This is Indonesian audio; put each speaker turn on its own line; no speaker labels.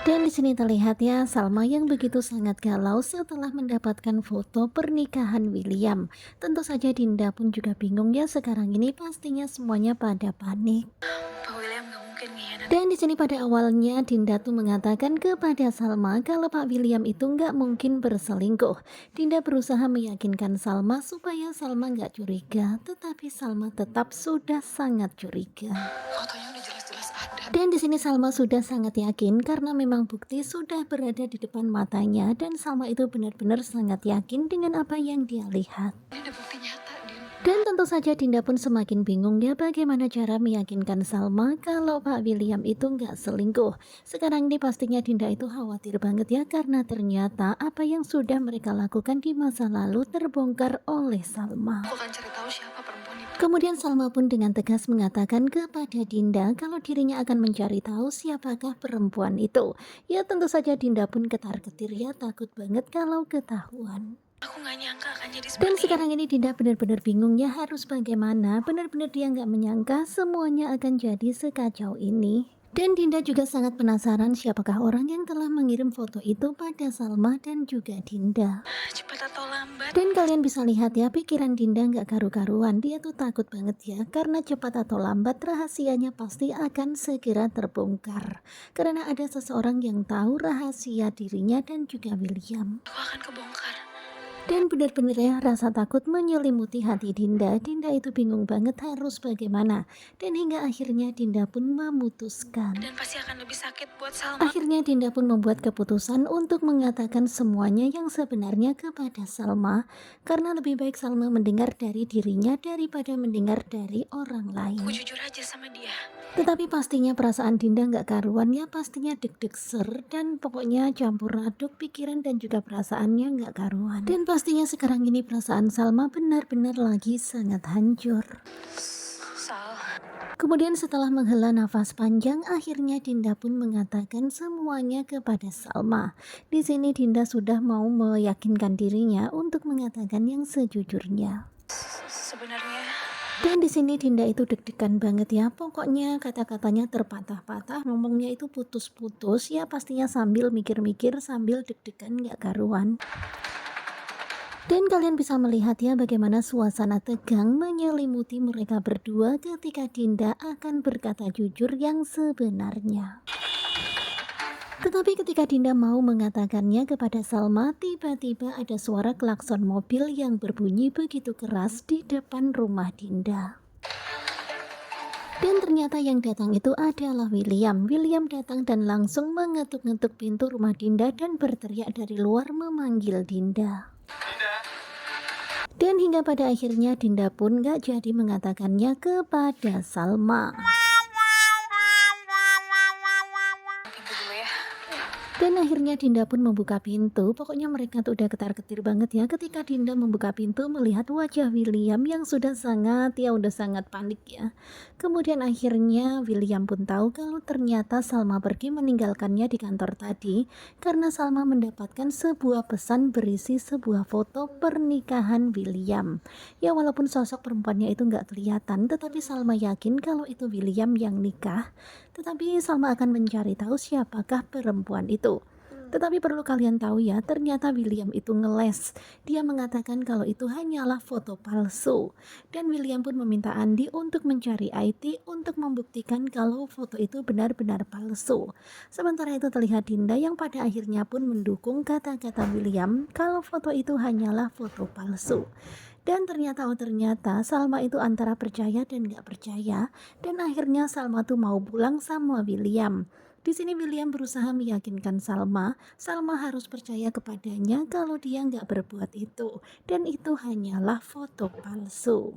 Dan di sini terlihat ya Salma yang begitu sangat galau setelah mendapatkan foto pernikahan William. Tentu saja Dinda pun juga bingung ya, sekarang ini pastinya semuanya pada panik.
Pak William nggak mungkin ngianat.
Dan di sini pada awalnya Dinda tuh mengatakan kepada Salma kalau Pak William itu nggak mungkin berselingkuh. Dinda berusaha meyakinkan Salma supaya Salma nggak curiga, tetapi Salma tetap sudah sangat curiga.
Fotonya udah jelas-jelas ada.
Dan di sini Salma sudah sangat yakin karena memang bukti sudah berada di depan matanya dan Salma itu benar-benar sangat yakin dengan apa yang dia lihat.
Ini ada bukti nyata, Din.
Dan tentu saja Dinda pun semakin bingung ya bagaimana cara meyakinkan Salma kalau Pak William itu nggak selingkuh. Sekarang ini pastinya Dinda itu khawatir banget ya karena ternyata apa yang sudah mereka lakukan di masa lalu terbongkar oleh Salma.
Aku akan cari tahu siapa perempuan itu.
Kemudian Salma pun dengan tegas mengatakan kepada Dinda kalau dirinya akan mencari tahu siapakah perempuan itu. Ya tentu saja Dinda pun ketar-ketir ya, takut banget kalau ketahuan.
Aku nggak nyangka akan jadi
Dan
seperti ini.
sekarang ini Dinda benar-benar bingung ya harus bagaimana. Benar-benar dia nggak menyangka semuanya akan jadi sekacau ini. Dan Dinda juga sangat penasaran siapakah orang yang telah mengirim foto itu pada Salma dan juga Dinda.
Cepat atau lambat.
Dan kalian bisa lihat ya pikiran Dinda nggak karu-karuan. Dia tuh takut banget ya karena cepat atau lambat rahasianya pasti akan segera terbongkar. Karena ada seseorang yang tahu rahasia dirinya dan juga William.
Aku akan kebongkar.
Dan benar-benar ya rasa takut menyelimuti hati Dinda. Dinda itu bingung banget harus bagaimana. Dan hingga akhirnya Dinda pun memutuskan.
Dan pasti akan lebih sakit buat Salma.
Akhirnya Dinda pun membuat keputusan untuk mengatakan semuanya yang sebenarnya kepada Salma. Karena lebih baik Salma mendengar dari dirinya daripada mendengar dari orang lain.
Aku jujur aja sama dia.
Tetapi pastinya perasaan Dinda nggak karuan ya, pastinya deg-deg ser dan pokoknya campur aduk pikiran dan juga perasaannya nggak karuan. Dan pastinya sekarang ini perasaan Salma benar-benar lagi sangat hancur.
Sal.
Kemudian setelah menghela nafas panjang, akhirnya Dinda pun mengatakan semuanya kepada Salma. Di sini Dinda sudah mau meyakinkan dirinya untuk mengatakan yang sejujurnya.
Sebenarnya
Dan di sini Dinda itu deg-degan banget ya. Pokoknya kata-katanya terpatah-patah, ngomongnya itu putus-putus ya, pastinya sambil mikir-mikir, sambil deg-degan nggak karuan. Dan kalian bisa melihat ya bagaimana suasana tegang menyelimuti mereka berdua ketika Dinda akan berkata jujur yang sebenarnya. Tetapi ketika Dinda mau mengatakannya kepada Salma, tiba-tiba ada suara klakson mobil yang berbunyi begitu keras di depan rumah Dinda. Dan ternyata yang datang itu adalah William. William datang dan langsung mengetuk-ngetuk pintu rumah Dinda dan berteriak dari luar memanggil Dinda. Dan hingga pada akhirnya Dinda pun gak jadi mengatakannya kepada Salma.
pintu dulu ya.
Dan akhirnya Dinda pun membuka pintu. Pokoknya mereka tuh udah ketar-ketir banget ya ketika Dinda membuka pintu melihat wajah William yang sudah sangat panik ya. Kemudian akhirnya William pun tahu kalau ternyata Salma pergi meninggalkannya di kantor tadi karena Salma mendapatkan sebuah pesan berisi sebuah foto pernikahan William. Ya walaupun sosok perempuannya itu nggak kelihatan, tetapi Salma yakin kalau itu William yang nikah. Tetapi Salma akan mencari tahu siapakah perempuan itu. Tetapi perlu kalian tahu ya, ternyata William itu ngeles. Dia mengatakan kalau itu hanyalah foto palsu. Dan William pun meminta Andi untuk mencari IT untuk membuktikan kalau foto itu benar-benar palsu. Sementara itu terlihat Dinda yang pada akhirnya pun mendukung kata-kata William kalau foto itu hanyalah foto palsu. Dan ternyata Salma itu antara percaya dan gak percaya. Dan akhirnya Salma tuh mau pulang sama William. Di sini William berusaha meyakinkan Salma harus percaya kepadanya kalau dia nggak berbuat itu. Dan itu hanyalah foto palsu.